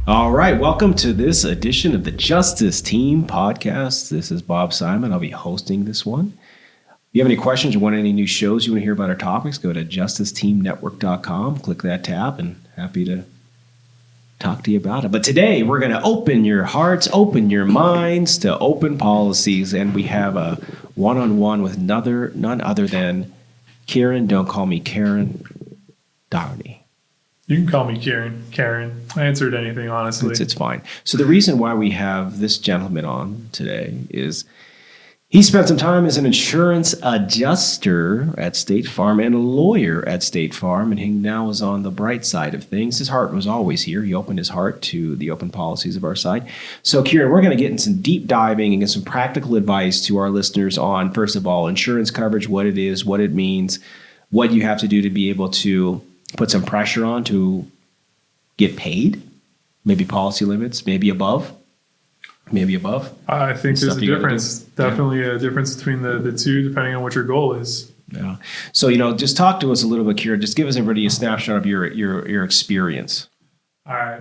All right, welcome to this edition of the Justice Team podcast. This is Bob Simon. I'll be hosting this one. If you have any questions or want any new shows you want to hear about our topics, go to justiceteamnetwork.com, click that tab, and happy to talk to you about it. But today, we're going to open your hearts, open your minds to open policies, and we have a one-on-one with none other than Kieran, don't call me Kieran, Doherty. You can call me Karen. I answered anything, honestly. It's fine. So the reason why we have this gentleman on today is he spent some time as an insurance adjuster at State Farm and a lawyer at State Farm, and he now is on the bright side of things. His heart was always here. He opened his heart to the open policies of our side. So, Kieran, we're going to get in some deep diving and get some practical advice to our listeners on, first of all, insurance coverage, what it is, what it means, what you have to do to be able to put some pressure on to get paid, maybe policy limits, maybe above. I think there's a difference, definitely a difference between the two, depending on what your goal is. Yeah. So, just talk to us a little bit, Kieran. Just give us everybody a snapshot of your experience. All right,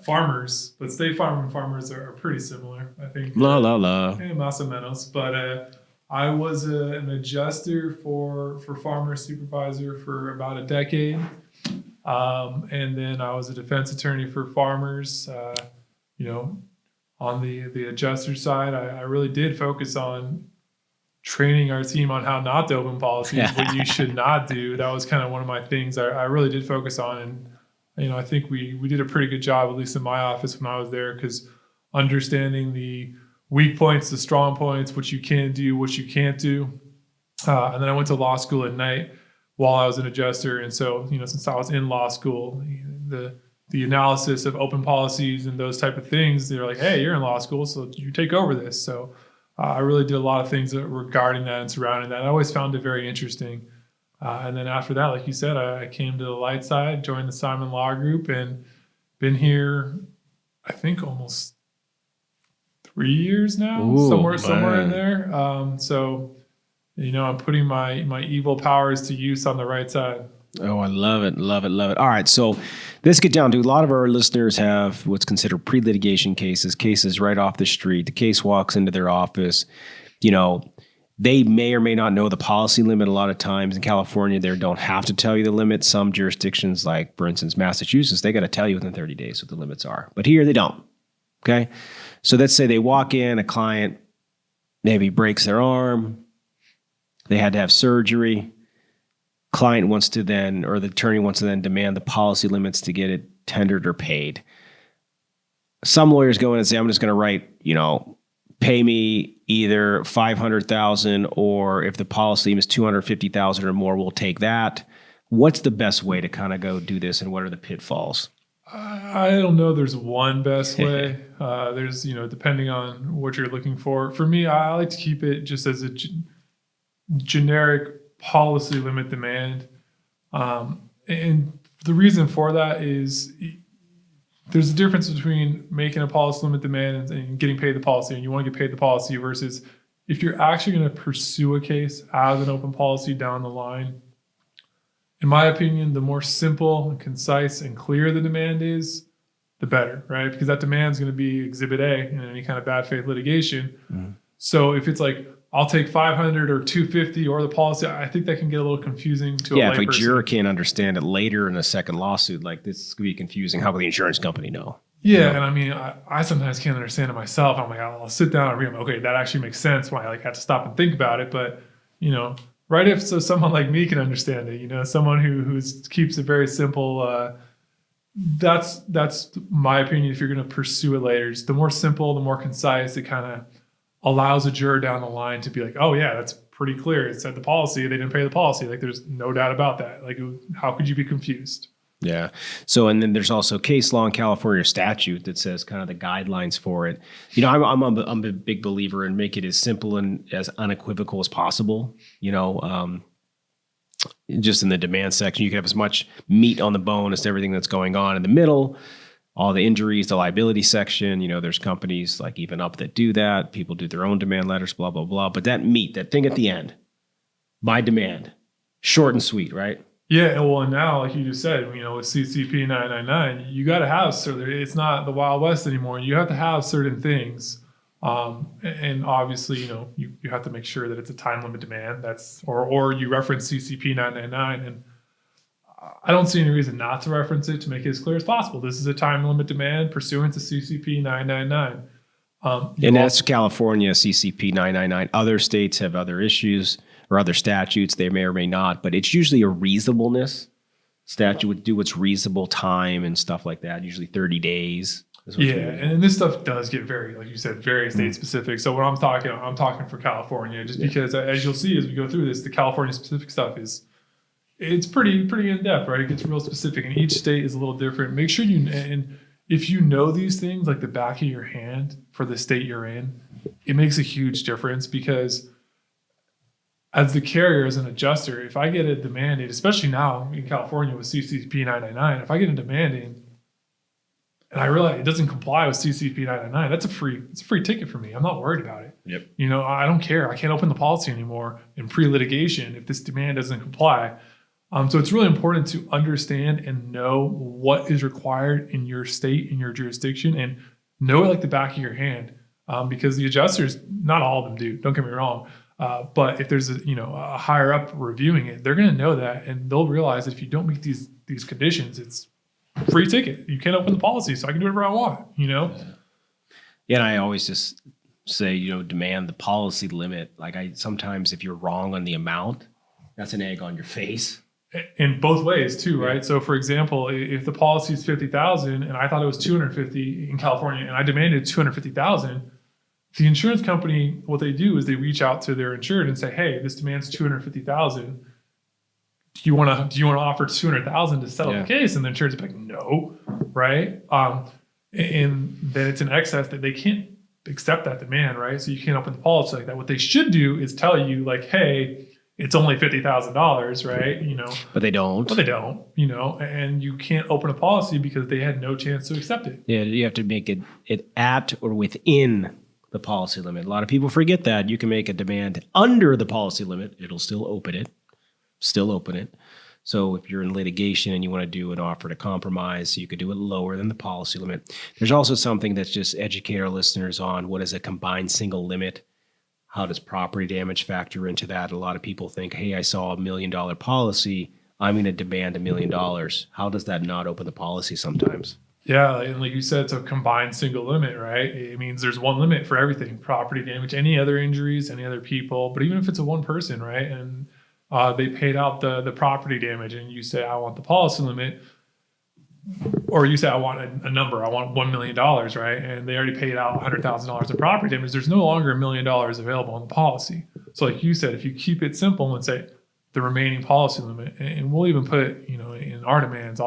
farmers, but State Farm and farmers are pretty similar, I think. Más o menos. But I was an adjuster for farmer supervisor for about a decade. And then I was a defense attorney for farmers. On the adjuster side, I really did focus on training our team on how not to open policies, what you should not do. That was kind of one of my things I really did focus on. And, I think we did a pretty good job, at least in my office when I was there, because understanding the weak points, the strong points, what you can do, what you can't do. And then I went to law school at night while I was an adjuster. And so, since I was in law school, the analysis of open policies and those type of things, they're like, hey, you're in law school, so you take over this. So I really did a lot of things regarding that and surrounding that. I always found it very interesting. And then after that, like you said, I came to the light side, joined the Simon Law Group, and been here, I think, almost 3 years now. Ooh, somewhere in there. I'm putting my evil powers to use on the right side. Oh, I love it. All right, so let's get down to a lot of our listeners have what's considered pre-litigation cases right off the street. The case walks into their office. They may or may not know the policy limit. A lot of times in California, they don't have to tell you the limit. Some jurisdictions, like, for instance, Massachusetts, they got to tell you within 30 days what the limits are. But here, they don't. Okay? So let's say they walk in, a client maybe breaks their arm, they had to have surgery. Client wants to then, or the attorney wants to then demand the policy limits to get it tendered or paid. Some lawyers go in and say, I'm just going to write, pay me either $500,000 or if the policy limit is $250,000 or more, we'll take that. What's the best way to kind of go do this, and what are the pitfalls? I don't know. There's one best way. There's, depending on what you're looking for. For me, I like to keep it just as a generic policy limit demand. And the reason for that is there's a difference between making a policy limit demand and getting paid the policy, and you want to get paid the policy, versus if you're actually going to pursue a case as an open policy down the line. In my opinion, the more simple and concise and clear the demand is, the better, right? Because that demand is going to be exhibit A in any kind of bad faith litigation. Mm-hmm. So if it's like, I'll take $500 or $250 or the policy, I think that can get a little confusing to a layperson. If a juror can't understand it later in a second lawsuit, like, this could be confusing. How will the insurance company know? Yeah, and I mean, I sometimes can't understand it myself. I'm like, I'll sit down and read them. Okay, that actually makes sense when I have to stop and think about it. But, right if so someone like me can understand it, someone who keeps it very simple, that's my opinion. If you're going to pursue it later, just the more simple, the more concise, it kind of allows a juror down the line to be like, oh yeah, that's pretty clear. It said the policy, they didn't pay the policy. Like, there's no doubt about that. Like, how could you be confused? Yeah. So, and then there's also case law in California statute that says kind of the guidelines for it. I'm a big believer in make it as simple and as unequivocal as possible. Just in the demand section, you can have as much meat on the bone as everything that's going on in the middle. All the injuries, the liability section, there's companies like Even Up that do that. People do their own demand letters, blah, blah, blah. But that meat, that thing at the end, my demand, short and sweet, right? Yeah, well, and now, like you just said, with CCP 999, you got to have certain. It's not the Wild West anymore. You have to have certain things, and obviously, you have to make sure that it's a time limit demand. Or you reference CCP 999, and I don't see any reason not to reference it to make it as clear as possible. This is a time limit demand pursuant to CCP 999. And that's California CCP 999. Other states have other issues or other statutes. They may or may not, but it's usually a reasonableness statute would do what's reasonable time and stuff like that. Usually 30 days. Yeah, and this stuff does get very, like you said, very state specific. So when I'm talking for California, just because as you'll see as we go through this, the California specific stuff it's pretty in depth, right? It gets real specific, and each state is a little different. Make sure and if you know these things like the back of your hand for the state you're in, it makes a huge difference, because as the carrier, as an adjuster, if I get a demanding, especially now in California with CCP 999, if I get a demanding and I realize it doesn't comply with CCP 999, it's a free ticket for me. I'm not worried about it. Yep. I don't care. I can't open the policy anymore in pre-litigation if this demand doesn't comply. So it's really important to understand and know what is required in your state, in your jurisdiction, and know it like the back of your hand. Because the adjusters, not all of them do, don't get me wrong. But if there's a higher up reviewing it, they're going to know that, and they'll realize that if you don't meet these conditions, it's free ticket. You can't open the policy, so I can do whatever I want. Yeah, and I always just say, demand the policy limit. Like sometimes if you're wrong on the amount, that's an egg on your face. In both ways too, right? Yeah. So for example, if the policy is 50,000 and I thought it was 250 in California and I demanded 250,000, the insurance company, what they do is they reach out to their insured and say, "Hey, this demands 250,000. Do you want to offer 200,000 to settle the case?" And the insurance is like, "No," right? And then it's an excess that they can't accept that demand, right? So you can't open the policy like that. What they should do is tell you, like, "Hey, it's only $50,000, right?" But they don't. And you can't open a policy because they had no chance to accept it. Yeah, you have to make it at or within the policy limit. A lot of people forget that. You can make a demand under the policy limit. It'll still open it. So if you're in litigation and you want to do an offer to compromise, you could do it lower than the policy limit. There's also something that's just educate our listeners on what is a combined single limit. How does property damage factor into that? A lot of people think, hey, I saw $1 million policy, I'm going to demand $1 million. How does that not open the policy sometimes? Yeah, and like you said, it's a combined single limit, right? It means there's one limit for everything: property damage, any other injuries, any other people. But even if it's a one person, right, and they paid out the property damage, and you say, I want the policy limit, or you say, I want a number, I want $1 million, right? And they already paid out $100,000 of property damage. There's no longer $1 million available on the policy. So like you said, if you keep it simple and say the remaining policy limit, and we'll even put, in our demands,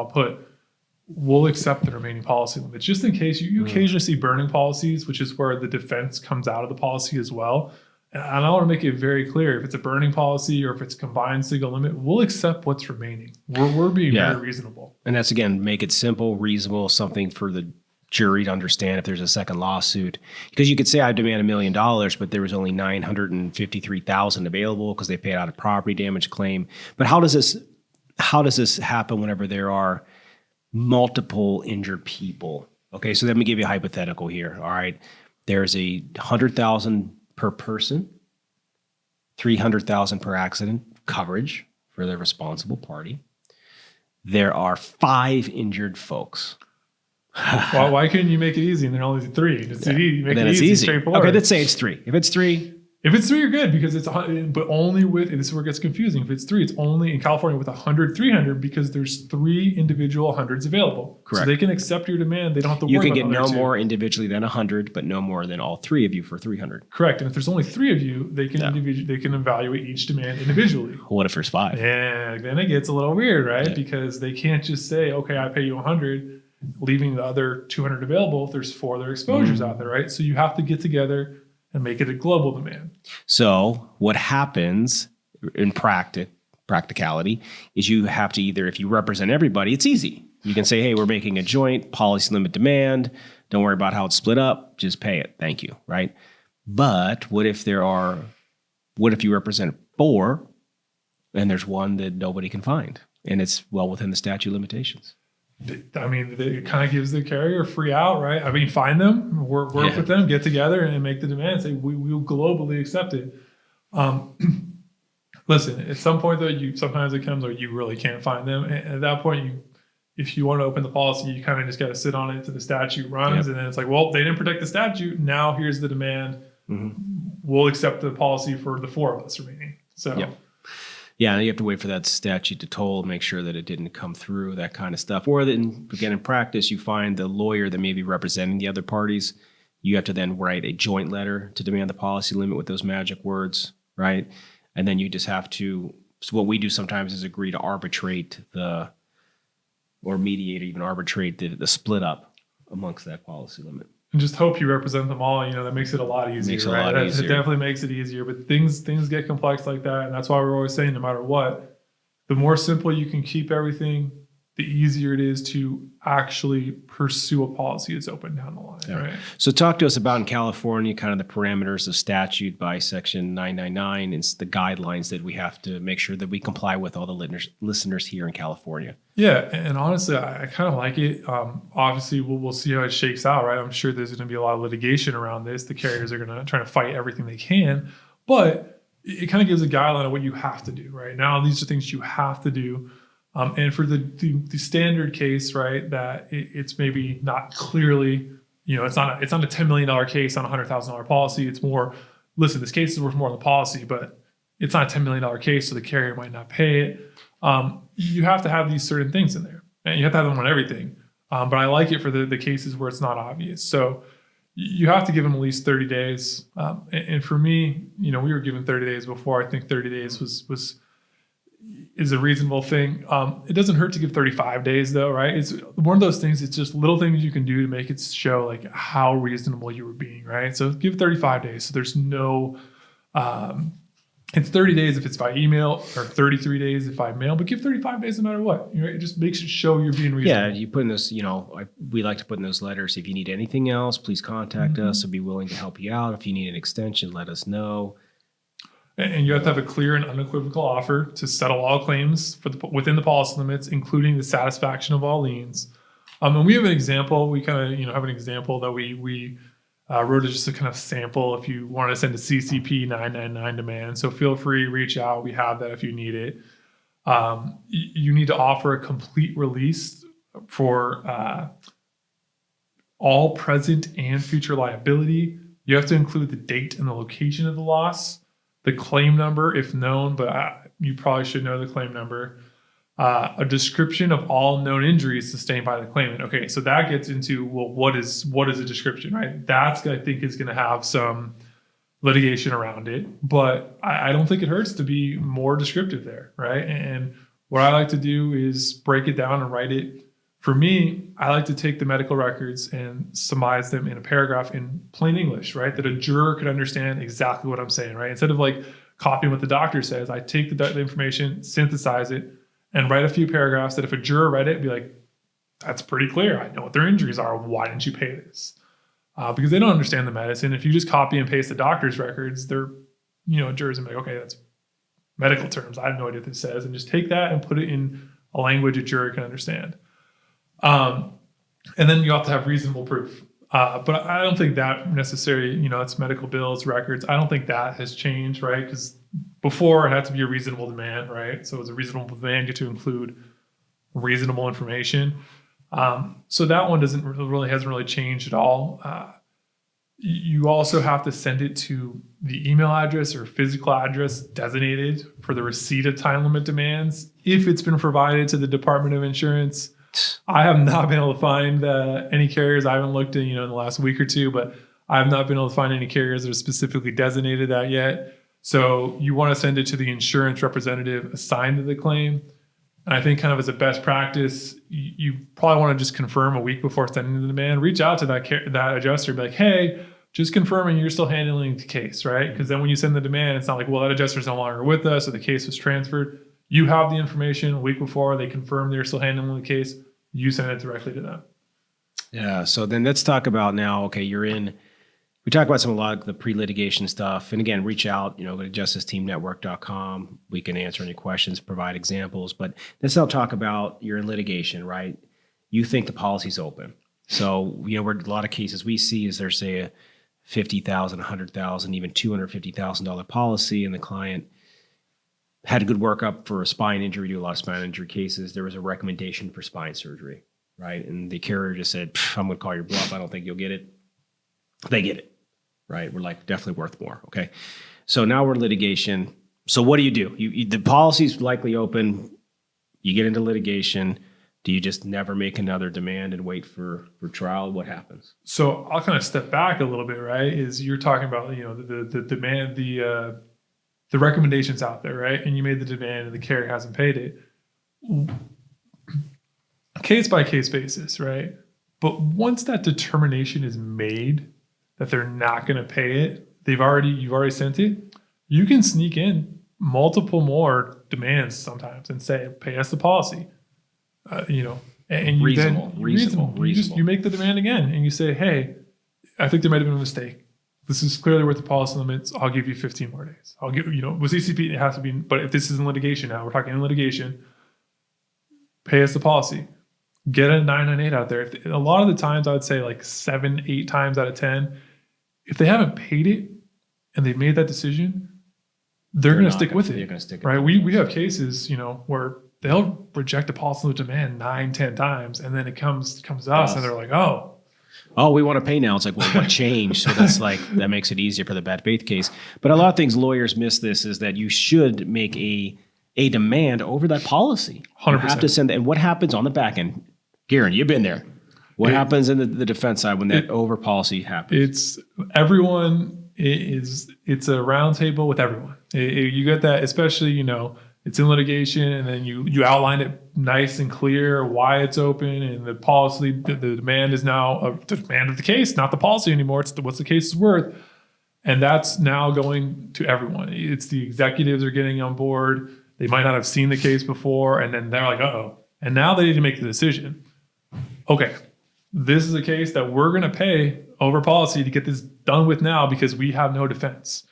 we'll accept the remaining policy limit, just in case you occasionally see burning policies, which is where the defense comes out of the policy as well. And I want to make it very clear, if it's a burning policy or if it's a combined single limit, we'll accept what's remaining. We're being very reasonable. And that's, again, make it simple, reasonable, something for the jury to understand if there's a second lawsuit. Because you could say I demand $1 million, but there was only $953,000 available because they paid out a property damage claim. But how does this happen whenever there are multiple injured people? Okay, so let me give you a hypothetical here. All right, there's a $100,000 per person, $300,000 per accident coverage for the responsible party. There are 5 injured folks. Why couldn't you make it easy and there are only 3? It's easy, straightforward. Okay, let's say it's 3. If it's 3, you're good, because but only with, and this is where it gets confusing. If it's 3, it's only in California with 100, 300, because there's 3 individual hundreds available. Correct. So they can accept your demand. They don't have to worry about You can get no more individually than 100, but no more than all 3 of you for 300. Correct. And if there's only 3 of you, they can they can evaluate each demand individually. What if there's 5? Yeah, then it gets a little weird, right? Yeah. Because they can't just say, okay, I pay you 100, leaving the other 200 available if there's 4 other exposures out there, right? So you have to get together and make it a global demand. So what happens in practicality is you have to either, if you represent everybody, it's easy. You can say, hey, we're making a joint policy limit demand. Don't worry about how it's split up. Just pay it. Thank you, right? But what if you represent 4 and there's one that nobody can find? And it's well within the statute limitations. I mean, it kind of gives the carrier free out, right? I mean, find them, work with them, get together and make the demand. Say, we will globally accept it. Listen, at some point though, sometimes it comes where you really can't find them. And at that point, if you want to open the policy, you kind of just got to sit on it till the statute runs. And then it's like, well, they didn't protect the statute. Now here's the demand. We'll accept the policy for the 4 of us remaining. So. Yeah, and you have to wait for that statute to toll, make sure that it didn't come through, that kind of stuff. Or then, again, in practice, you find the lawyer that may be representing the other parties. You have to then write a joint letter to demand the policy limit with those magic words, right? And then you just have to, so what we do sometimes is agree to arbitrate or mediate or even arbitrate the split up amongst that policy limit. And just hope you represent them all. That makes it a lot easier. It definitely makes it easier. But things get complex like that, and that's why we're always saying, no matter what, the more simple you can keep everything, the easier it is to actually pursue a policy that's open down the line. Right. So talk to us about in California, kind of the parameters of statute by Section 999 and the guidelines that we have to make sure that we comply with all the listeners here in California. Yeah, and honestly, I kind of like it. Obviously, we'll see how it shakes out, right? I'm sure there's going to be a lot of litigation around this. The carriers are going to try to fight everything they can, but it kind of gives a guideline of what you have to do, right? Now, these are things you have to do. And for the standard case, right, that it's maybe not clearly, it's not a $10 million case on a $100,000 policy. It's more, listen, this case is worth more than the policy, but it's not a $10 million case, so the carrier might not pay it. You have to have these certain things in there, and you have to have them on everything. But I like it for the cases where it's not obvious. So you have to give them at least 30 days. And for me, we were given 30 days before. I think 30 days is a reasonable thing. It doesn't hurt to give 35 days though, right? It's one of those things. It's just little things you can do to make it show like how reasonable you were being, right? So give 35 days. So there's no, it's 30 days if it's by email or 33 days if by mail, but give 35 days no matter what. It just makes it show you're being reasonable. Yeah, you put in this, we like to put in those letters, if you need anything else, please contact us. We'll be willing to help you out. If you need an extension, let us know. And you have to have a clear and unequivocal offer to settle all claims within the policy limits, including the satisfaction of all liens. And we have an example. We kind of have an example that we wrote just a kind of sample if you want to send a CCP 999 demand. So feel free, reach out. We have that if you need it. You need to offer a complete release for all present and future liability. You have to include the date and the location of the loss. The claim number, if known, but you probably should know the claim number. A description of all known injuries sustained by the claimant. Okay, so that gets into, well, what is a description, right? That's, I think, is going to have some litigation around it, but I don't think it hurts to be more descriptive there, right? And what I like to do is break it down and write it. For me, I like to take the medical records and summarize them in a paragraph in plain English, right? That a juror could understand exactly what I'm saying, right? Instead of like copying what the doctor says, I take the information, synthesize it, and write a few paragraphs that if a juror read it, it'd be like, that's pretty clear. I know what their injuries are. Why didn't you pay this? Because they don't understand the medicine. If you just copy and paste the doctor's records, they're, jurors and be like, okay, that's medical terms. I have no idea what this says. And just take that and put it in a language a juror can understand. And then you have to have reasonable proof. But I don't think that necessarily, it's medical bills, records. I don't think that has changed, right? Because before it had to be a reasonable demand, right? So it's a reasonable demand, you have to include reasonable information. So that one hasn't really changed at all. You also have to send it to the email address or physical address designated for the receipt of time limit demands if it's been provided to the Department of Insurance. I have not been able to find any carriers. I haven't looked in, the last week or two, but I have not been able to find any carriers that are specifically designated that yet. So you want to send it to the insurance representative assigned to the claim. And I think kind of as a best practice, you probably want to just confirm a week before sending the demand. Reach out to that adjuster, be like, hey, just confirming you're still handling the case, right? Because then when you send the demand, it's not like, well, that adjuster's no longer with us, or the case was transferred. You have the information a week before, they confirm they're still handling the case, you send it directly to them. Yeah, so then let's talk about now, okay, we We talk about a lot of the pre-litigation stuff. And again, reach out, go to justicesteamnetwork.com. We can answer any questions, provide examples. But let's now talk about you're in litigation, right? You think the policy's open. So, we're a lot of cases we see is there's, say, a $50,000, $100,000, even $250,000 policy, and the client had a good workup for a spine injury. We do a lot of spine injury cases. There was a recommendation for spine surgery, right? And the carrier just said, I'm going to call your bluff. I don't think you'll get it. They get it, right? We're like, definitely worth more, okay? So now we're in litigation. So what do? The policy's likely open. You get into litigation. Do you just never make another demand and wait for trial? What happens? So I'll kind of step back a little bit, right? Is you're talking about, the demand, the recommendations out there, right? And you made the demand and the carrier hasn't paid it. Case by case basis, right? But once that determination is made that they're not going to pay it, you've already sent it, you can sneak in multiple more demands sometimes and say, pay us the policy. And you reasonable. You make the demand again and you say, hey, I think there might have been a mistake. This is clearly worth the policy limits. I'll give you 15 more days. I'll give, with CCP, it has to be, but if this is in litigation now, we're talking in litigation, pay us the policy. Get a 998 out there. A lot of the times I would say like 7, 8 times out of 10, if they haven't paid it and they've made that decision, they're going to stick with it. They're going to stick, right? We have cases, where they'll reject a policy limit demand 9, 10 times, and then it comes to us, and they're like, oh, we want to pay now. It's like, well, what changed? So that's that makes it easier for the bad faith case. But a lot of things lawyers miss this is that you should make a demand over that policy. 100%. You have to send, and what happens on the back end? Kieran, you've been there. What happens in the defense side when that over policy happens? It's everyone. It's a round table with everyone. You get that, especially, it's in litigation, and then you outline it nice and clear why it's open, and the policy, the demand is now the demand of the case, not the policy anymore. It's what's the case is worth, and that's now going to everyone. It's the executives are getting on board. They might not have seen the case before, and then they're like, uh-oh, and now they need to make the decision. Okay, this is a case that we're going to pay over policy to get this done with now because we have no defense.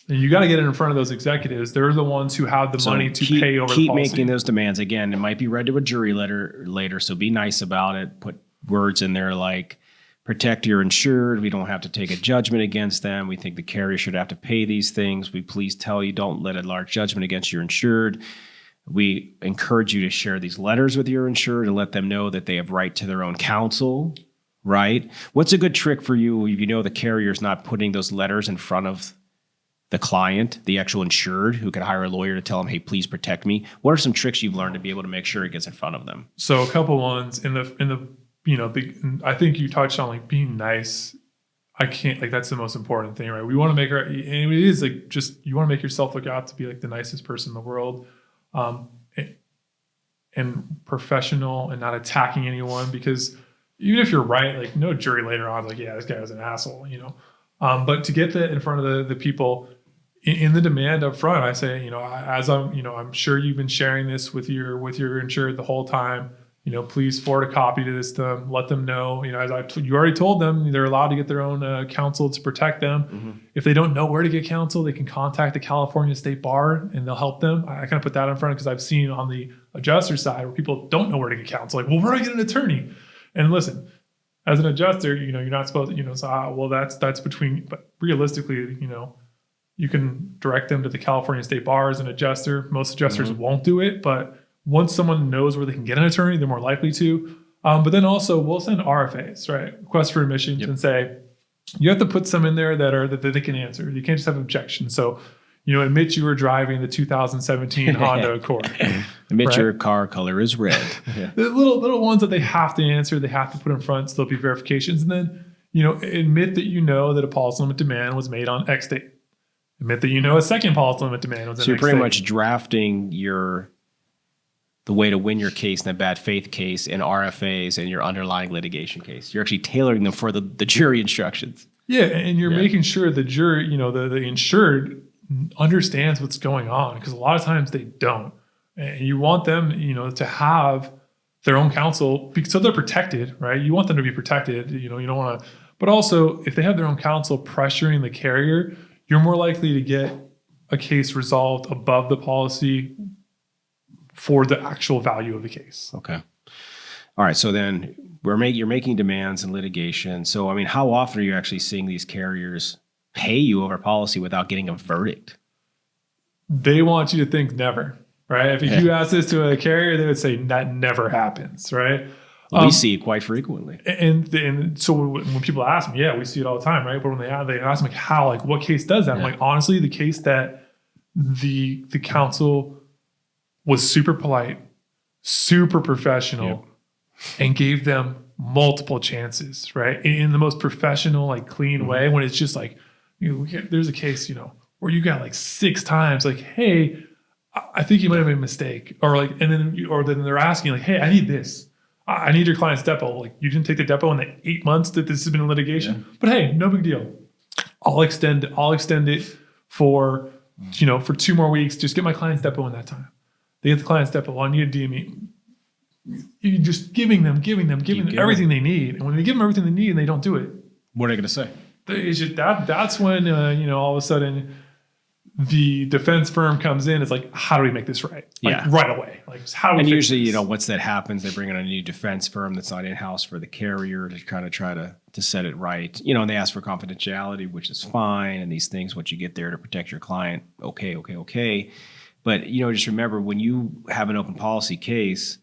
And you got to get it in front of those executives. They're the ones who have the money to pay over the policy. Keep making those demands. Again, it might be read to a jury later, so be nice about it. Put words in there like, protect your insured. We don't have to take a judgment against them. We think the carrier should have to pay these things. We please tell you, don't let a large judgment against your insured. We encourage you to share these letters with your insured and let them know that they have right to their own counsel, right? What's a good trick for you if you know the carrier's not putting those letters in front of the client, the actual insured, who could hire a lawyer to tell them, hey, please protect me? What are some tricks you've learned to be able to make sure it gets in front of them? So a couple ones in the I think you touched on like being nice. That's the most important thing, right? We want to make and it is like just, you want to make yourself look out to be like the nicest person in the world, and professional and not attacking anyone, because even if you're right, like no jury later on, like, yeah, this guy was an asshole, but to get that in front of the people in the demand up front, I say, as I'm sure you've been sharing this with your insured the whole time, please forward a copy to this to them, let them know, as you already told them, they're allowed to get their own counsel to protect them. Mm-hmm. If they don't know where to get counsel, they can contact the California State Bar and they'll help them. I kind of put that in front because I've seen on the adjuster side where people don't know where to get counsel. Like, well, where do I get an attorney? And listen, as an adjuster, you're not supposed to, that's between, but realistically, you can direct them to the California State Bar as an adjuster. Most adjusters mm-hmm. won't do it, but once someone knows where they can get an attorney, they're more likely to. But then also we'll send RFAs, right? Request for admissions, yep. And say, you have to put some in there that they can answer. You can't just have objections. So, admit you were driving the 2017 Honda Accord. Admit right? Your car color is red. Yeah. The little ones that they have to answer, they have to put in front, so there'll be verifications. And then, admit that that a policy limit demand was made on X date. Admit that a second policy limit demand was on X date. So you're pretty much drafting the way to win your case in a bad faith case in RFAs and your underlying litigation case. You're actually tailoring them for the jury instructions. Yeah, and you're making sure the jury, the insured understands what's going on, because a lot of times they don't. And you want them, to have their own counsel so they're protected, right? You want them to be protected. You don't want to But also, if they have their own counsel pressuring the carrier, you're more likely to get a case resolved above the policy for the actual value of the case. Okay. All right. So then you're making demands in litigation. So, I mean, how often are you actually seeing these carriers pay you over policy without getting a verdict? They want you to think never, right? If you ask this to a carrier, they would say that never happens, right? We see it quite frequently. And so when people ask me, yeah, we see it all the time, right? But when they ask me, like, how, like, what case does that? I'm like, honestly, the case that the counsel was super polite, super professional, and gave them multiple chances, right? In the most professional, like, clean way, when it's just like, there's a case, where you got like 6 times, like, hey, I think you might have made a mistake. Or like, then they're asking, like, hey, I need this. I need your client's depo. Like, you didn't take the depo in the 8 months that this has been in litigation. Yeah. But hey, no big deal. I'll extend it for, for 2 more weeks. Just get my client's depo in that time. They get the client's depo. I need a DME. You're just giving them everything they need. And when they give them everything they need and they don't do it, what are they going to say? It's just that's when, all of a sudden the defense firm comes in. It's like, how do we make this right? Like, right away. Like, how do we And fix usually, this? once that happens, they bring in a new defense firm that's not in-house for the carrier to kind of try to set it right. And they ask for confidentiality, which is fine. And these things, once you get there to protect your client, okay. But, just remember, when you have an open policy case,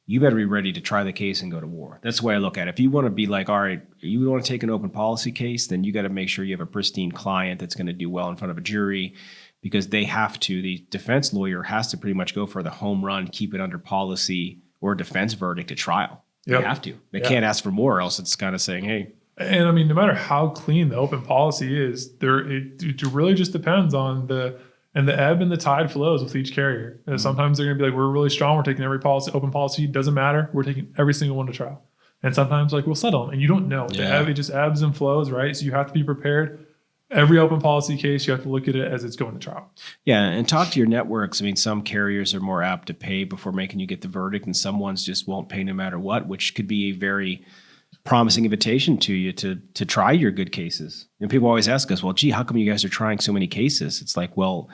you better be ready to try the case and go to war. That's the way I look at it. If you want to be like, all right, you want to take an open policy case, then you got to make sure you have a pristine client that's going to do well in front of a jury, because they have to, the defense lawyer has to pretty much go for the home run, keep it under policy or defense verdict at trial. They have to. They can't ask for more, else it's kind of saying, hey. And I mean, no matter how clean the open policy is, it really just depends on the ebb and the tide flows with each carrier. And sometimes they're going to be like, we're really strong. We're taking every open policy. Doesn't matter. We're taking every single one to trial. And sometimes, like, we'll settle them. And you don't know. It just ebbs and flows, right? So you have to be prepared. Every open policy case, you have to look at it as it's going to trial. Yeah, and talk to your networks. I mean, some carriers are more apt to pay before making you get the verdict, and some ones just won't pay no matter what, which could be a very promising invitation to you to try your good cases. And people always ask us, well, gee, how come you guys are trying so many cases? It's like, well,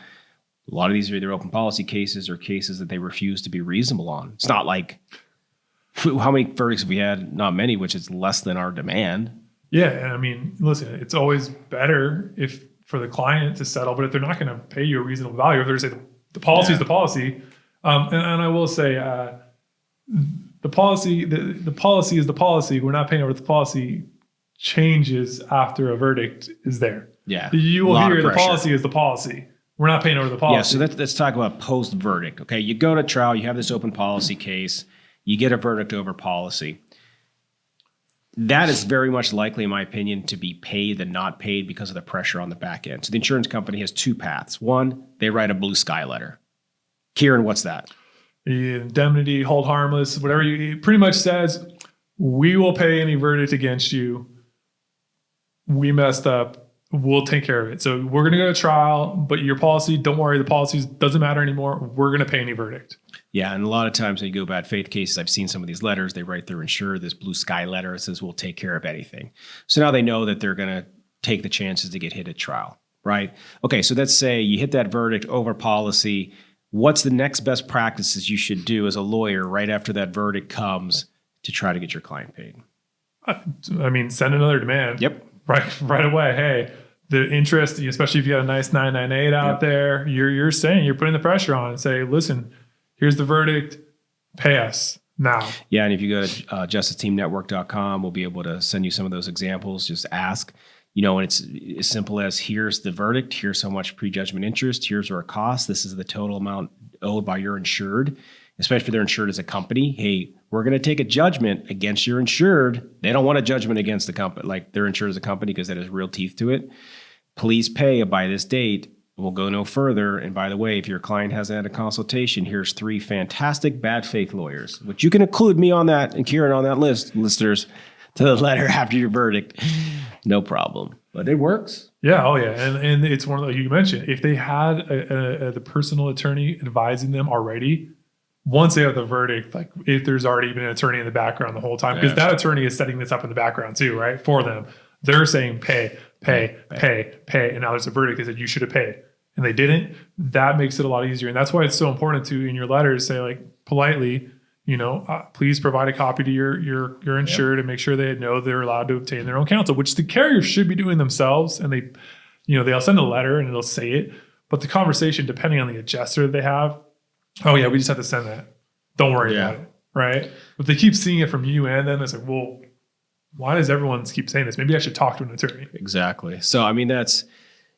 a lot of these are either open policy cases or cases that they refuse to be reasonable on. It's not like, how many verdicts have we had? Not many, which is less than our demand. Yeah, and I mean, listen, it's always better if for the client to settle, but if they're not going to pay you a reasonable value, if they're going to say the policy is the policy, and I will say the policy is the policy. We're not paying over the policy changes after a verdict is there. Yeah, you will hear the policy is the policy. We're not paying over the policy. Yeah, so let's talk about post-verdict. Okay, you go to trial, you have this open policy case, you get a verdict over policy. That is very much likely, in my opinion, to be paid than not paid because of the pressure on the back end. So the insurance company has 2 paths. One, they write a blue sky letter. Kieran, what's that? The indemnity, hold harmless, whatever it pretty much says, we will pay any verdict against you. We messed up. We'll take care of it. So we're going to go to trial, but your policy, don't worry, the policy doesn't matter anymore. We're going to pay any verdict. Yeah, and a lot of times when you go bad faith cases, I've seen some of these letters, they write their insurer this blue sky letter. It says, we'll take care of anything. So now they know that they're going to take the chances to get hit at trial, right? Okay, so let's say you hit that verdict over policy. What's the next best practices you should do as a lawyer right after that verdict comes to try to get your client paid? I mean, send another demand. Yep. Right away. Hey, the interest, especially if you got a nice 998 out there, you're saying, you're putting the pressure on and say, listen, here's the verdict, pay us now. Yeah, and if you go to justicesteamnetwork.com, we'll be able to send you some of those examples. Just ask, and it's as simple as, here's the verdict, here's how much prejudgment interest, here's our cost, this is the total amount owed by your insured, especially if they're insured as a company. Hey, we're going to take a judgment against your insured. They don't want a judgment against the company, like they're insured as a company, because that has real teeth to it. Please pay by this date. We'll go no further. And by the way, if your client hasn't had a consultation, here's 3 fantastic bad faith lawyers, which you can include me on that and Kieran on that list, listeners, to the letter after your verdict. No problem. But it works. Yeah. Oh, yeah. And it's one of the, you mentioned, if they had the personal attorney advising them already, once they have the verdict, like if there's already been an attorney in the background the whole time, because that attorney is setting this up in the background too, right? For them. They're saying pay. And now there's a verdict. They said you should have paid. And they didn't. That makes it a lot easier. And that's why it's so important to, in your letters, say like politely, please provide a copy to your insured and make sure they know they're allowed to obtain their own counsel, which the carrier should be doing themselves. And they'll send a letter and it'll say it. But the conversation, depending on the adjuster that they have, oh yeah, we just have to send that. Don't worry about it. Right. But they keep seeing it from you and them. It's like, well, why does everyone keep saying this? Maybe I should talk to an attorney. Exactly. So, I mean, that's,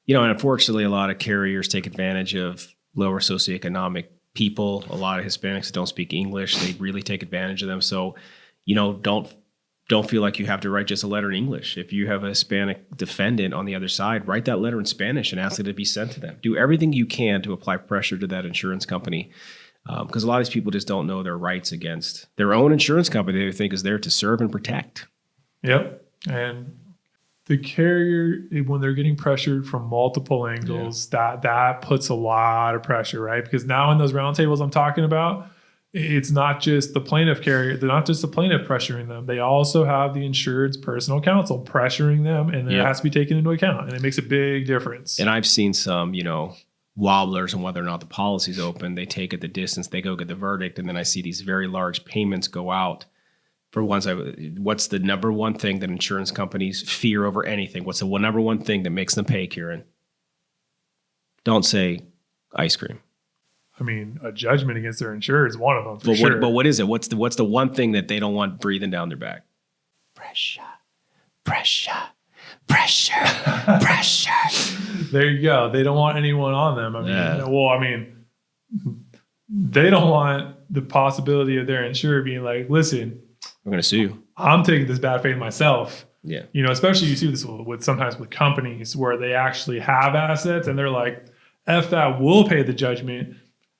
and unfortunately, a lot of carriers take advantage of lower socioeconomic people. A lot of Hispanics that don't speak English, they really take advantage of them. So, don't feel like you have to write just a letter in English. If you have a Hispanic defendant on the other side, write that letter in Spanish and ask it to be sent to them. Do everything you can to apply pressure to that insurance company. Because a lot of these people just don't know their rights against their own insurance company they think is there to serve and protect. Yep. And the carrier, when they're getting pressured from multiple angles, that puts a lot of pressure, right? Because now in those roundtables I'm talking about, it's not just the plaintiff carrier, they're not just the plaintiff pressuring them. They also have the insured's personal counsel pressuring them, and it has to be taken into account. And it makes a big difference. And I've seen some, wobblers on whether or not the policy's open. They take it the distance, they go get the verdict, and then I see these very large payments go out. For ones, what's the number one thing that insurance companies fear over anything? What's the number one thing that makes them pay, Kieran? Don't say ice cream. I mean, a judgment against their insurer is one of them, for sure. But what is it? What's the one thing that they don't want breathing down their back? Pressure. There you go. They don't want anyone on them. They don't want the possibility of their insurer being like, listen, we're going to sue you. I'm taking this bad faith myself. Yeah. Especially you see this sometimes with companies where they actually have assets and they're like, F that, we'll pay the judgment.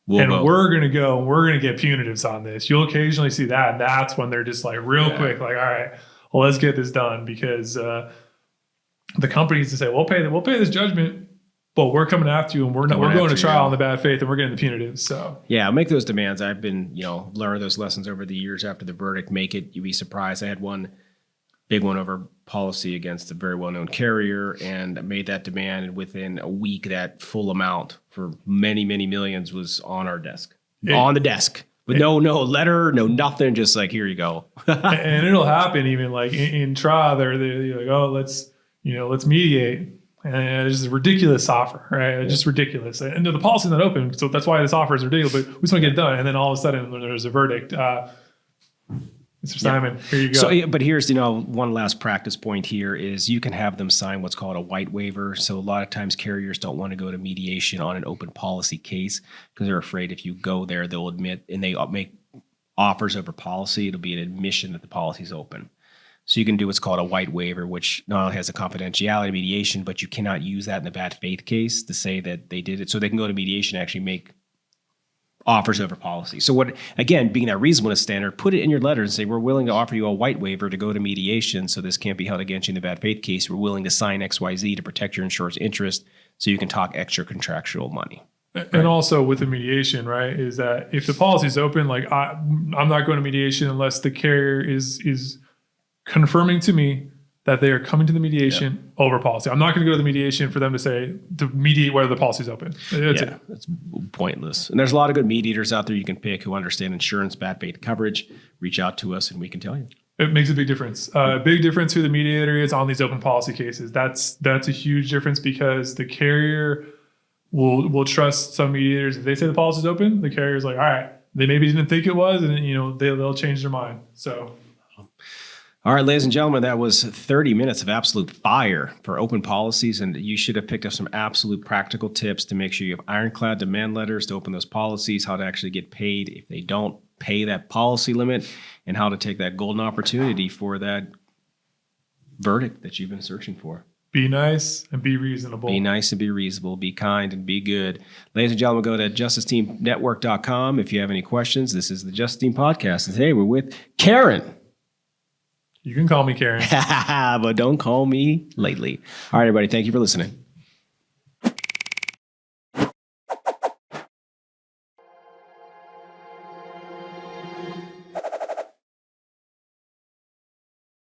We're going to go and we're going to get punitives on this. You'll occasionally see that. And that's when they're just like real quick, like, all right, well, let's get this done, because the companies to say, we'll pay this judgment, but we're coming after you and we're going to trial on the bad faith and we're getting the punitives. So yeah, make those demands. I've been, learn those lessons over the years after the verdict. Make it, you'd be surprised. I had one big one over policy against a very well-known carrier, and I made that demand, and within a week that full amount for many, many millions was on our desk. On the desk. With no letter, no nothing, just like, here you go. And it'll happen even like in trial, they're like, oh, let's mediate. And it's just a ridiculous offer, right? It's just ridiculous. And the policy's not open, so that's why this offer is ridiculous, but we just want to get it done. And then all of a sudden, when there's a verdict, Mr. Simon, here you go. So, but here's, one last practice point here is you can have them sign what's called a white waiver. So a lot of times carriers don't want to go to mediation on an open policy case because they're afraid if you go there, they'll admit, and they make offers over policy, it'll be an admission that the policy's open. So you can do what's called a white waiver, which not only has a confidentiality mediation, but you cannot use that in the bad faith case to say that they did it. So they can go to mediation and actually make offers over policy. So what, again, being that reasonableness standard, put it in your letter and say, we're willing to offer you a white waiver to go to mediation, so this can't be held against you in the bad faith case. We're willing to sign XYZ to protect your insurer's interest so you can talk extra contractual money. And also with the mediation, right, is that if the policy is open, like I'm not going to mediation unless the carrier is confirming to me that they are coming to the mediation over policy. I'm not going to go to the mediation for them to mediate whether the policy is open. That's it. That's pointless. And there's a lot of good mediators out there you can pick who understand insurance, bad faith coverage. Reach out to us and we can tell you. It makes a big difference. Big difference who the mediator is on these open policy cases. That's a huge difference, because the carrier will trust some mediators. If they say the policy is open, the carrier's like, all right, they maybe didn't think it was, and they'll change their mind. So. All right, ladies and gentlemen, that was 30 minutes of absolute fire for open policies, and you should have picked up some absolute practical tips to make sure you have ironclad demand letters to open those policies, how to actually get paid if they don't pay that policy limit, and how to take that golden opportunity for that verdict that you've been searching for. Be nice and be reasonable. Be nice and be reasonable. Be kind and be good. Ladies and gentlemen, go to justicesteamnetwork.com if you have any questions. This is the Justice Team Podcast, and today we're with Kieran. You can call me Kieran. But don't call me lately. All right, everybody. Thank you for listening.